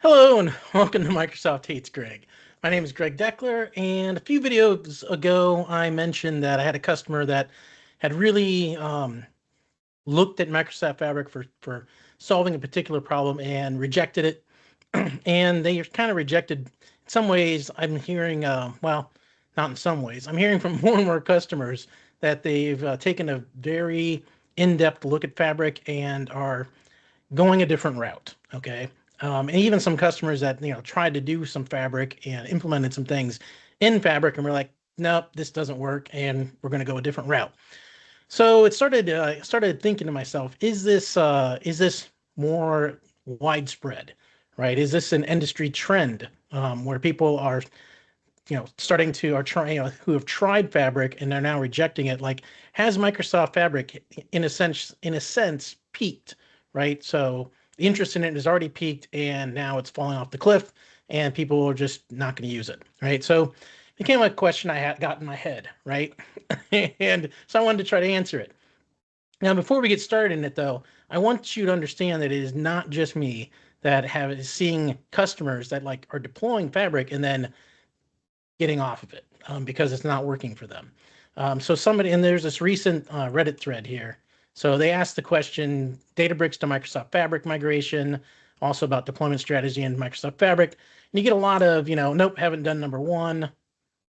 Hello and welcome to Microsoft Hates Greg. My name is Greg Deckler, and a few videos ago I mentioned that I had a customer that had really looked at Microsoft Fabric for solving a particular problem and rejected it. And they kind of rejected, in some ways, I'm hearing, well, not in some ways, I'm hearing from more and more customers that they've taken a very in-depth look at Fabric and are going a different route. Okay. And even some customers that tried to do some Fabric and implemented some things in Fabric, and we're like, nope, this doesn't work, and we're going to go a different route. So it started thinking to myself, is this more widespread, right? Is this an industry trend where people are starting to are trying who have tried Fabric and they're now rejecting it? Like, has Microsoft Fabric in a sense peaked, right? So the interest in it has already peaked and now it's falling off the cliff and people are just not going to use it, right? So it became a question I had got in my head, right? And so I wanted to try to answer it. Now, before we get started in it, though, I want you to understand that it is not just me that have seeing customers that like are deploying Fabric and then getting off of it because it's not working for them. So somebody, and there's this recent Reddit thread here. So they asked the question, Databricks to Microsoft Fabric migration, also about deployment strategy in Microsoft Fabric. And you get a lot of, nope, haven't done number one.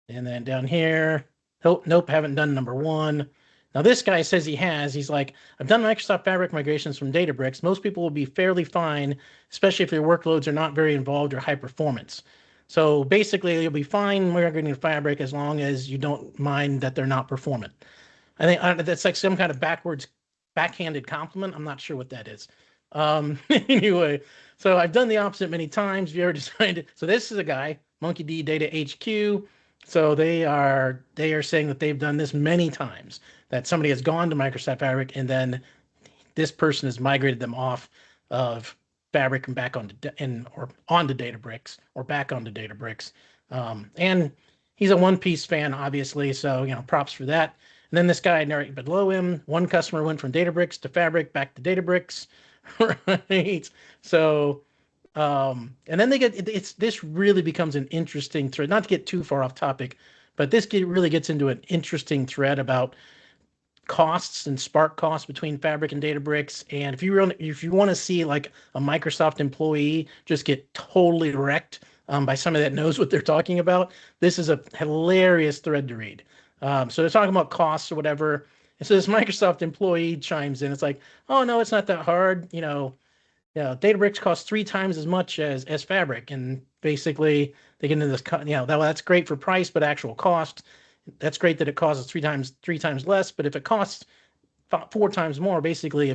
And then down here, nope, haven't done number one. Now this guy says he has. He's like, I've done Microsoft Fabric migrations from Databricks. Most people will be fairly fine, especially if their workloads are not very involved or high performance. So basically, you'll be fine migrating to Fabric as long as you don't mind that they're not performant. I think that's like some kind of backhanded compliment. I'm not sure what that is. Anyway, so I've done the opposite many times. If you ever decided, so this is a guy, Monkey D Data HQ. So they are saying that they've done this many times. That somebody has gone to Microsoft Fabric and then this person has migrated them off of Fabric and back or onto Databricks or back onto Databricks. And he's a One Piece fan, obviously, so props for that. And then this guy right below him, one customer went from Databricks to Fabric, back to Databricks, right? So, and then this really becomes an interesting thread. Not to get too far off topic, but this really gets into an interesting thread about costs and spark costs between Fabric and Databricks. And if you want to see like a Microsoft employee just get totally wrecked by somebody that knows what they're talking about, this is a hilarious thread to read. So they're talking about costs or whatever. And so this Microsoft employee chimes in. It's like, oh no, it's not that hard. Databricks costs 3 times as much as Fabric, and basically they get into this. That's great for price, but actual cost, that's great that it costs three times less. But if it costs 4 times more, basically,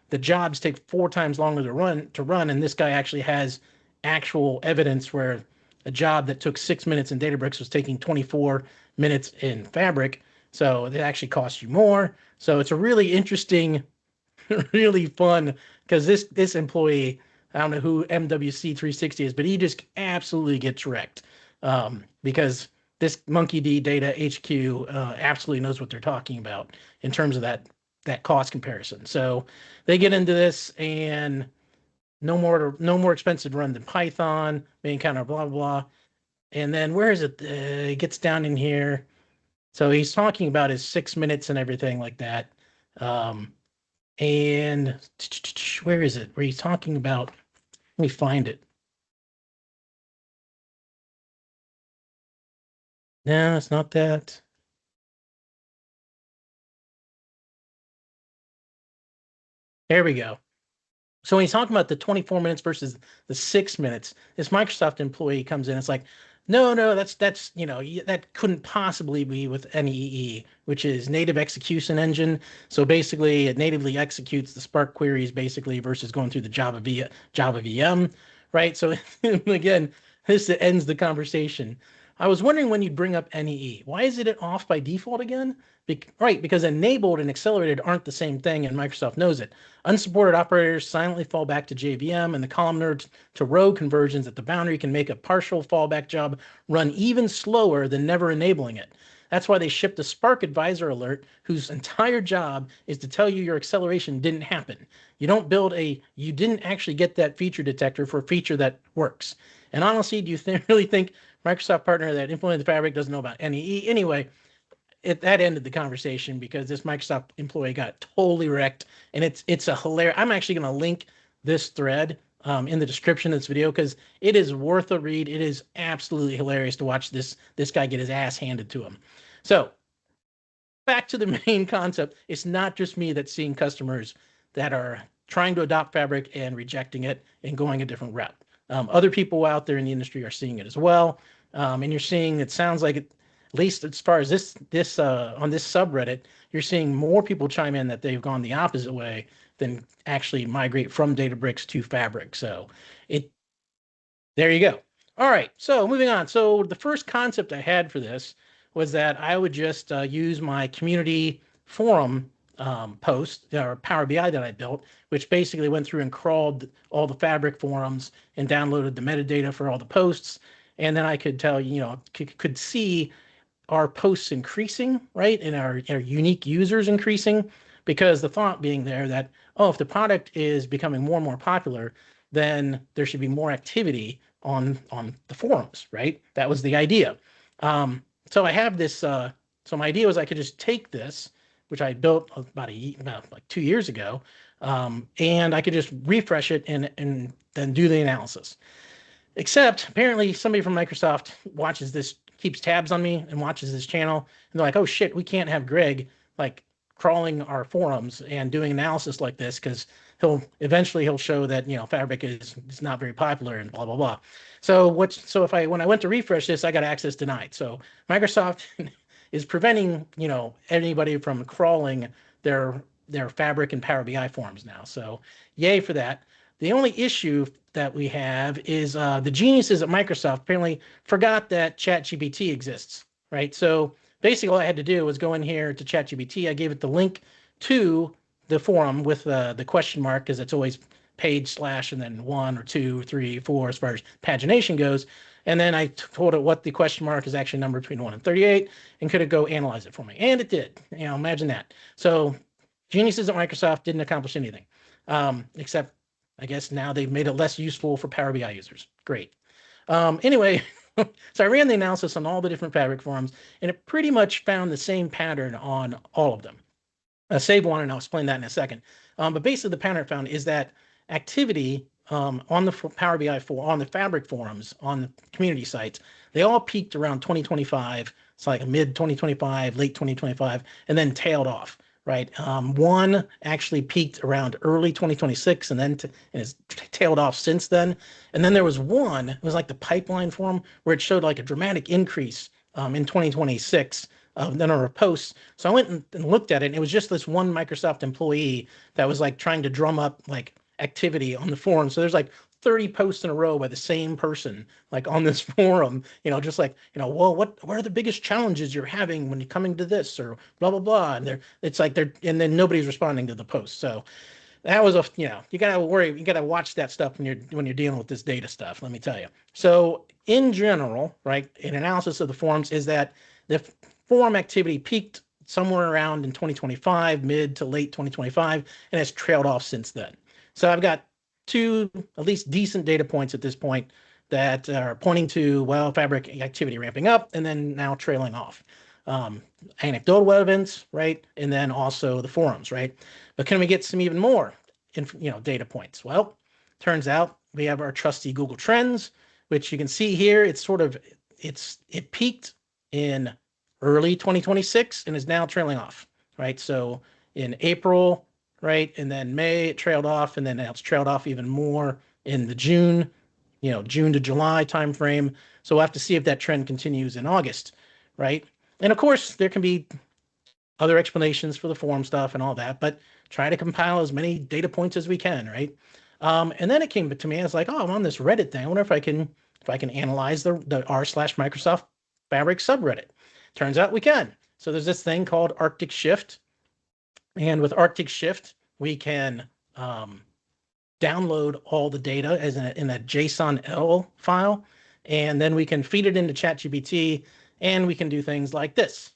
the jobs take 4 times longer to run, and this guy actually has actual evidence where a job that took 6 minutes in Databricks was taking 24 minutes in Fabric. So it actually costs you more. So it's a really interesting, really fun, because this employee, I don't know who MWC360 is, but he just absolutely gets wrecked because this Monkey D Data HQ absolutely knows what they're talking about in terms of that cost comparison. So they get into this, and no more expensive to run than Python, main counter, blah blah blah. And then where is it? It gets down in here. So he's talking about his 6 minutes and everything like that. And where is it? Where he's talking about? Let me find it. No, it's not that. There we go. So when he's talking about the 24 minutes versus the 6 minutes, this Microsoft employee comes in. It's like, no, that's that couldn't possibly be with NEE, which is native execution engine. So basically, it natively executes the Spark queries basically versus going through the Java VM, right? So again, this ends the conversation. I was wondering when you'd bring up NEE. Why is it off by default again? Right, because enabled and accelerated aren't the same thing, and Microsoft knows it. Unsupported operators silently fall back to JVM, and the columnar to row conversions at the boundary can make a partial fallback job run even slower than never enabling it. That's why they shipped a Spark Advisor alert, whose entire job is to tell you your acceleration didn't happen. You don't build you didn't actually get that feature detector for a feature that works. And honestly, do you really think Microsoft partner that implemented the Fabric doesn't know about NEE? Anyway, that ended the conversation because this Microsoft employee got totally wrecked, and it's a hilarious. I'm actually going to link this thread in the description of this video because it is worth a read. It is absolutely hilarious to watch this guy get his ass handed to him. So back to the main concept. It's not just me that's seeing customers that are trying to adopt Fabric and rejecting it and going a different route. Other people out there in the industry are seeing it as well, and you're seeing. It sounds like it. At least as far as this on this subreddit, you're seeing more people chime in that they've gone the opposite way than actually migrate from Databricks to Fabric. So there you go. All right, so moving on. So the first concept I had for this was that I would just use my community forum post or Power BI that I built, which basically went through and crawled all the Fabric forums and downloaded the metadata for all the posts. And then I could tell, could see our posts increasing, right? And our unique users increasing, because the thought being there that, oh, if the product is becoming more and more popular, then there should be more activity on the forums, right? That was the idea. So I have this, so my idea was I could just take this, which I built about like 2 years ago, and I could just refresh it and then do the analysis. Except apparently somebody from Microsoft watches this, keeps tabs on me and watches this channel, and they're like, oh shit, we can't have Greg like crawling our forums and doing analysis like this because eventually he'll show that Fabric is not very popular and blah blah blah. So when I went to refresh this, I got access denied. So Microsoft is preventing anybody from crawling their Fabric and Power BI forums now. So yay for that. The only issue that we have is the geniuses at Microsoft apparently forgot that ChatGPT exists, right? So basically all I had to do was go in here to ChatGPT. I gave it the link to the forum with the question mark, because it's always page / and then 1 or 2, 3, 4 as far as pagination goes. And then I told it what the question mark is actually numbered between 1 and 38, and could it go analyze it for me? And it did. Imagine that. So geniuses at Microsoft didn't accomplish anything, except I guess now they've made it less useful for Power BI users. Great. Anyway, so I ran the analysis on all the different Fabric forums, and it pretty much found the same pattern on all of them. Save one, and I'll explain that in a second. But basically, the pattern I found is that activity on the Power BI on the Fabric forums, on the community sites, they all peaked around 2025. It's like mid 2025, late 2025, and then tailed off. Right. One actually peaked around early 2026 and then and has tailed off since then. And then there was one, it was like the pipeline forum, where it showed like a dramatic increase in 2026 then on our posts. So I went and looked at it, and it was just this one Microsoft employee that was like trying to drum up like activity on the forum. So there's like 30 posts in a row by the same person, like on this forum, just like, well, what are the biggest challenges you're having when you're coming to this, or blah, blah, blah. And and then nobody's responding to the post. So that was you gotta worry, you gotta watch that stuff when you're dealing with this data stuff, let me tell you. So in general, right, an analysis of the forums is that the forum activity peaked somewhere around in 2025, mid to late 2025, and has trailed off since then. So I've got 2 at least decent data points at this point that are pointing to, well, Fabric activity ramping up and then now trailing off. Anecdotal evidence, right? And then also the forums, right? But can we get some even more data points? Well, turns out we have our trusty Google Trends, which you can see here. It peaked in early 2026 and is now trailing off, right? So in April, right, and then May it trailed off, and then now it's trailed off even more in the June to July timeframe. So we'll have to see if that trend continues in August, right? And of course, there can be other explanations for the forum stuff and all that, but try to compile as many data points as we can, right? And then it came to me, I was like, oh, I'm on this Reddit thing. I wonder if I can analyze the r/Microsoft Fabric subreddit. Turns out we can. So there's this thing called Arctic Shift. And with Arctic Shift, we can download all the data in a JSON-L file, and then we can feed it into ChatGPT, and we can do things like this,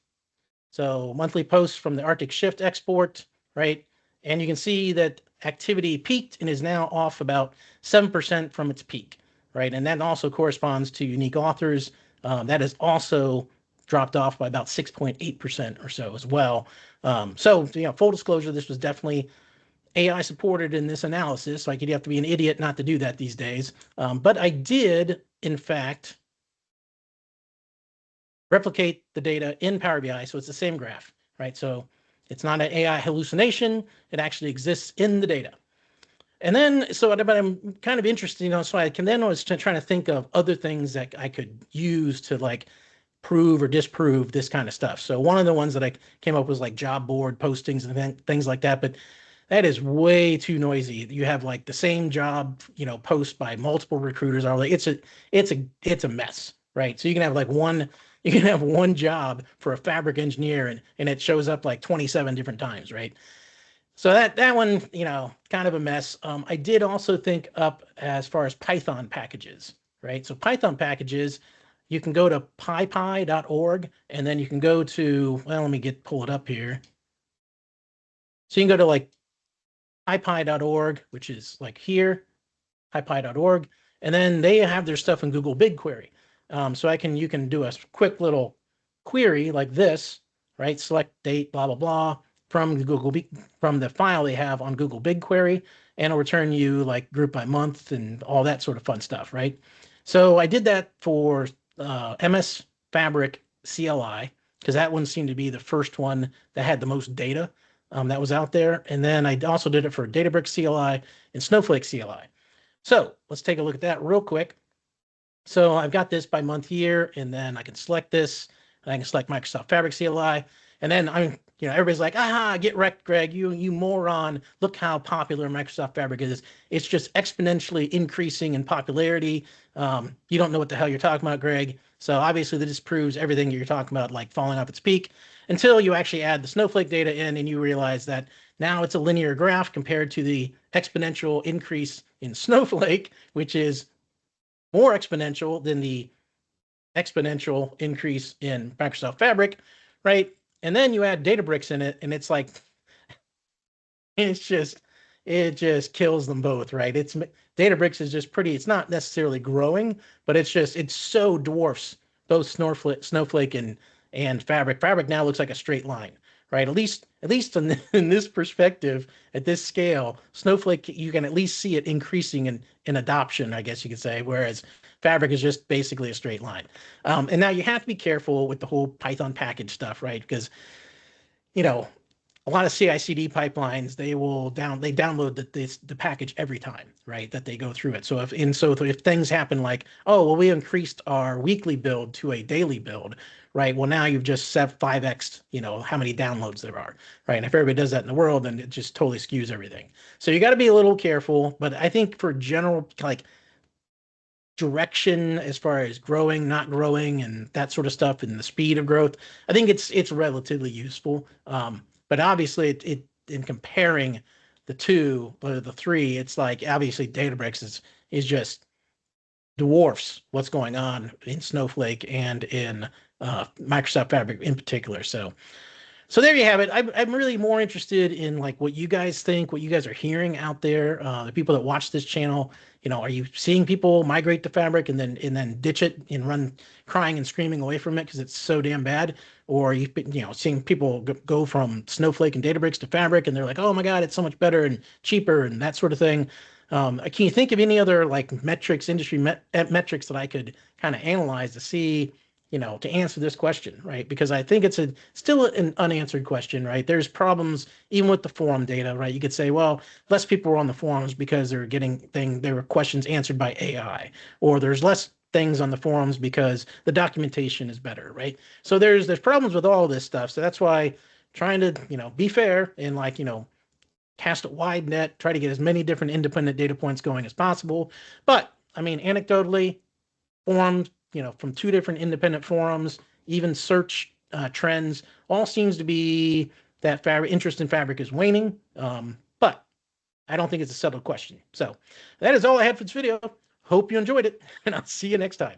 So monthly posts from the Arctic Shift export, right? And you can see that activity peaked and is now off about 7% from its peak, right? And that also corresponds to unique authors. That has also dropped off by about 6.8% or so as well. So, full disclosure, this was definitely AI supported in this analysis. Like, you'd have to be an idiot not to do that these days. But I did, in fact, replicate the data in Power BI, so it's the same graph, right? So it's not an AI hallucination. It actually exists in the data. And then, but I'm kind of interested, so I can then was trying to think of other things that I could use to like prove or disprove this kind of stuff. So one of the ones that I came up with was like job board postings and things like that. But that is way too noisy. You have like the same job, post by multiple recruiters. Are like it's a mess, right? So you can have one job for a fabric engineer and it shows up like 27 different times, right? So that one, kind of a mess. I did also think up as far as Python packages, right? So Python packages, you can go to pypy.org and then you can go to, well, let me pull it up here. So you can go to like pypy.org, which is like here, pypy.org, and then they have their stuff in Google BigQuery. So you can do a quick little query like this, right? Select date, blah, blah, blah, from the file they have on Google BigQuery, and it'll return you like group by month and all that sort of fun stuff, right? So I did that for MS Fabric CLI, because that one seemed to be the first one that had the most data that was out there. And then I also did it for Databricks CLI and Snowflake CLI. So let's take a look at that real quick. So I've got this by month year, and then I can select this, and I can select Microsoft Fabric CLI, and then everybody's like, aha, get wrecked, Greg, you moron. Look how popular Microsoft Fabric is. It's just exponentially increasing in popularity. You don't know what the hell you're talking about, Greg. So obviously this proves everything you're talking about, like falling off its peak, until you actually add the Snowflake data in and you realize that now it's a linear graph compared to the exponential increase in Snowflake, which is more exponential than the exponential increase in Microsoft Fabric, right? And then you add Databricks in it, and it's like, it just kills them both, right? Databricks is just pretty, it's not necessarily growing, but it so dwarfs both Snowflake and Fabric. Fabric now looks like a straight line, right? At least in this perspective, at this scale, Snowflake, you can at least see it increasing in adoption, I guess you could say, whereas Fabric is just basically a straight line. And now you have to be careful with the whole Python package stuff, right? Because, a lot of CI/CD pipelines, they download the package every time, right? That they go through it. So if things happen like, oh, well, we increased our weekly build to a daily build, right? Well, now you've just set 5x, how many downloads there are, right? And if everybody does that in the world, then it just totally skews everything. So you got to be a little careful. But I think for general like direction as far as growing, not growing, and that sort of stuff, and the speed of growth, I think it's relatively useful. But obviously, it in comparing the two, or the three, it's like obviously Databricks is just dwarfs what's going on in Snowflake and in Microsoft Fabric in particular. So there you have it. I'm really more interested in like what you guys think, what you guys are hearing out there. The people that watch this channel, are you seeing people migrate to Fabric and then ditch it and run crying and screaming away from it because it's so damn bad? Or are you seeing people go from Snowflake and Databricks to Fabric and they're like, oh my God, it's so much better and cheaper and that sort of thing. Can you think of any other like industry metrics that I could kind of analyze to see, to answer this question, right? Because I think it's still an unanswered question, right? There's problems even with the forum data, right? You could say, well, less people were on the forums because there were questions answered by AI, or there's less things on the forums because the documentation is better, right? So there's problems with all this stuff. So that's why trying to, be fair and like, cast a wide net, try to get as many different independent data points going as possible. But I mean, anecdotally, forums, from two different independent forums, even search trends, all seems to be that interest in Fabric is waning. But I don't think it's a settled question. So that is all I had for this video. Hope you enjoyed it, and I'll see you next time.